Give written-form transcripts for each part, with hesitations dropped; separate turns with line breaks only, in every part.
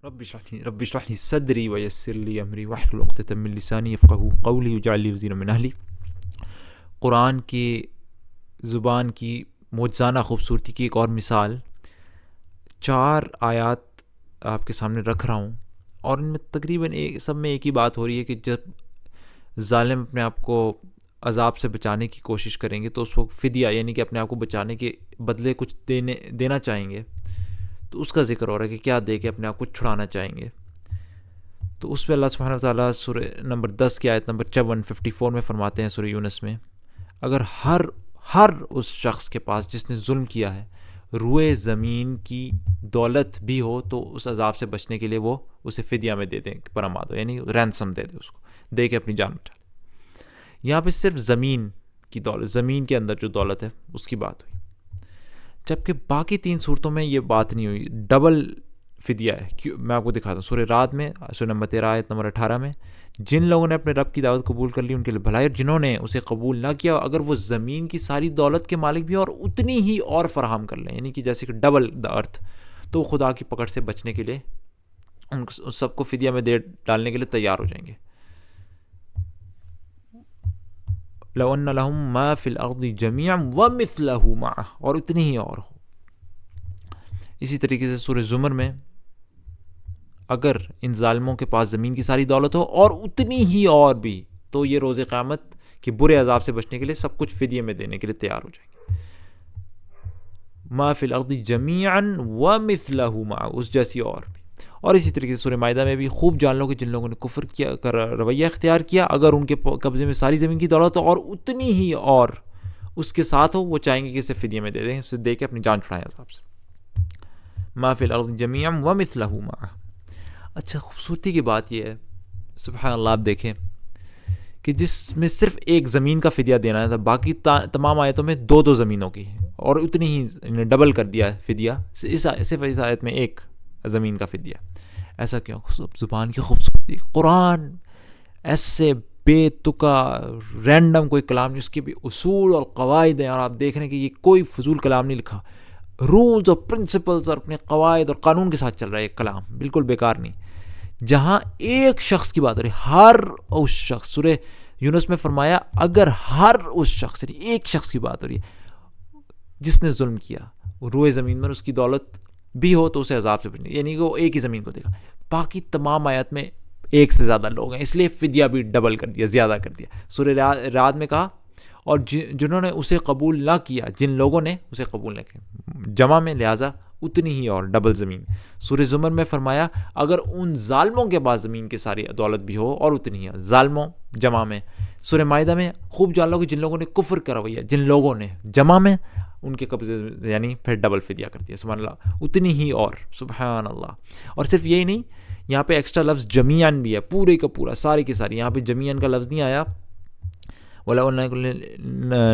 Rabbi इश्रह ली सदरी वयस्सिर ली अमरी वहलुल उक़दतम मिन लिसानी यफ़क़हू क़ौली वजअल ली वज़ीरम मिन अहली। कुरान की ज़ुबान की मौजज़ाना ख़ूबसूरती की एक और मिसाल, 4 आयात आपके सामने रख रहा हूँ और इनमें तकरीबन सब में एक ही बात हो रही है कि जब ज़ालिम अपने आप को अज़ाब से बचाने की कोशिश करेंगे तो उस वक्त फ़िदिया यानी कि अपने आप को बचाने के बदले कुछ देना चाहेंगे, तो उसका ज़िक्र हो रहा है कि क्या दे के अपने आप को छुड़ाना चाहेंगे। तो उस पर अल्लाह सुब्हानहू व तआला सूरह नंबर 10 की आयत नंबर 154 में फरमाते हैं सूरह यूनुस में, अगर हर उस शख्स के पास जिसने जुल्म किया है रुए ज़मीन की दौलत भी हो तो उस अज़ाब से बचने के लिए वो उसे फ़िदिया में दे दें, परमा दो यानी रैंसम दे दे, उसको दे के अपनी जान बचा ले। यहाँ पे सिर्फ ज़मीन की दौलत, ज़मीन के अंदर जो दौलत है उसकी बात हुई, जबकि बाकी 3 सूरतों में ये बात नहीं हुई। डबल फ़िदिया है। क्यों? मैं आपको दिखाता हूँ। सूरह राद में सूरह नंबर 13 आयत नंबर 18 में, जिन लोगों ने अपने रब की दावत कबूल कर ली उनके लिए भलाई, और जिन्होंने उसे कबूल ना किया अगर वो ज़मीन की सारी दौलत के मालिक भी और उतनी ही और फराहम कर लें, यानी कि जैसे कि डबल द अर्थ, तो खुदा की पकड़ से बचने के लिए उन सबको फ़िदिया में दे डालने के लिए तैयार हो जाएंगे। लौ अन्ना लहुम मा फिल अर्दि जमीअन व मिस्लहु मअह, और उतनी ही और हो। इसी तरीके से सूरह ज़ुमर में, अगर इन जालिमों के पास ज़मीन की सारी दौलत हो और उतनी ही और भी, तो ये रोज़े क़यामत के बुरे अज़ाब से बचने के लिए सब कुछ फ़िदिये में देने के लिए तैयार हो जाएंगे। मा फिल अर्दि जमीअन व मिस्लहु मअह, उस जैसी और भी। और इसी तरीके से सूरह माइदा में भी खूब जान लो कि जिन लोगों ने कुफ्र किया कर रवैया इख्तियार किया, अगर उनके कब्ज़े में सारी ज़मीन की दौलत हो और उतनी ही और उसके साथ हो, वो चाहेंगे कि इसे फ़िदिये में दे दें, उसे दे के अपनी जान छुड़ाएं अज़ाब से। मा फिल अर्दि जमीअन व मिस्लहु मअह। अच्छा, खूबसूरती की बात यह है, सुभान अल्लाह, आप देखें कि जिसमें सिर्फ एक ज़मीन का फ़िदिया देना था, बाकी तमाम आयतों में 2-2 ज़मीनों की, और उतनी ही डबल कर दिया फ़िदिया। सिर्फ इस आयत में एक ज़मीन का फ़िदिया। ऐसा क्यों? ज़ुबान की खूबसूरती। कुरान ऐसे बेतुका रैंडम कोई कलाम नहीं, उसके भी उसूल और क़वाइद हैं, और आप देख रहे हैं कि ये कोई फजूल कलाम नहीं लिखा, रूल्स और प्रिंसिपल्स और अपने क़वाइद और कानून के साथ चल रहा है एक कलाम, बिल्कुल बेकार नहीं। जहाँ एक शख्स की बात हो रही, हर उस शख्स, सूरह यूनुस में फरमाया अगर हर उस शख्स, एक शख्स की बात हो रही है जिसने जुल्म किया, रुए ज़मीन में उसकी दौलत भी हो तो उसे अजाब से बचने, यानी कि वो एक ही ज़मीन को देगा। बाकी तमाम आयत में एक से ज़्यादा लोग हैं, इसलिए फ़िदिया भी डबल कर दिया, ज़्यादा कर दिया। सूरह राद में कहा और जिन्होंने उसे कबूल ना किया, जिन लोगों ने उसे कबूल न किया, जमा में, लिहाजा उतनी ही और डबल ज़मीन। सूरह ज़ुमर में फरमाया अगर उन जालिमों के पास ज़मीन की सारी दौलत भी हो और उतनी ही, जालिमों जमा में। सूरह माइदा में खूब जान लो कि जिन लोगों ने कुफ्र करा हुआ, जिन लोगों ने, जमा में, उनके कब्ज़े, यानी फिर डबल फ़िदिया कर दिया। सुभान अल्लाह, उतनी ही और, सुभान अल्लाह। और सिर्फ यही नहीं, यहाँ पे एक्स्ट्रा लफ्ज़ जमीअन भी है, पूरे का पूरा, सारी की सारी। यहाँ पे जमीअन का लफ्ज़ नहीं आया, वला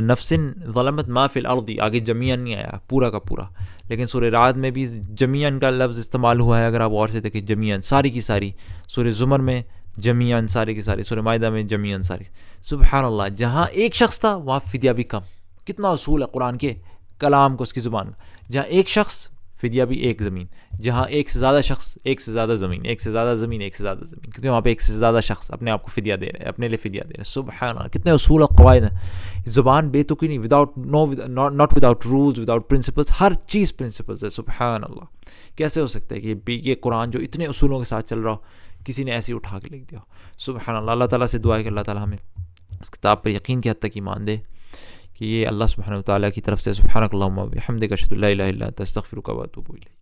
नफ्सिन ज़लमत मा फिल अर्दी, आगे जमीअन नहीं आया, पूरा का पूरा। लेकिन सूरह राद में भी जमीअन का लफ्ज़ इस्तेमाल हुआ है, अगर आप और से देखें, जमीअन सारी की सारी। सूरह ज़ुमर में जमीअन सारी की सारी, सूरह माइदा में जमीअन सारी। सुभान अल्लाह, जहाँ एक शख्स था वहाँ फ़िदिया भी कम। कितना उसूल है कुरान के कलाम को, उसकी ज़ुबान का। जहाँ एक शख्स, फ़िदिया भी एक ज़मीन। जहाँ एक से ज़्यादा शख्स, एक से ज़्यादा ज़मीन, एक से ज़्यादा ज़मीन, एक से ज़्यादा ज़मीन, क्योंकि वहाँ पे एक से ज़्यादा शख्स अपने आप को फ़िदिया दे रहे हैं, अपने लिए फ़िदिया दे रहे हैं। सुभान अल्लाह, कितने उसूल और क़वाइद हैं। ज़ुबान बेतुकी नहीं, not without rules, without principles, her cheese principles है। सुभान अल्लाह, कैसे हो सकता है कि ये कुरान जो इतने उसूलों के साथ चल रहा हो, किसी ने ऐसे ही उठा के लिख दिया? सुभान अल्लाह। अल्लाह ताला से दुआ है कि अल्लाह ताला हमें इस किताब पर यकीन की हद तक ईमान दे कि ये अल्लाह सुब्हानहू व तआला की तरफ से। सुब्हानक अल्लाहुम्मा व बिहम्दिक अशहदु अल्ला इलाहा इल्ला अंत अस्तगफिरुका व अतूबु इलैक।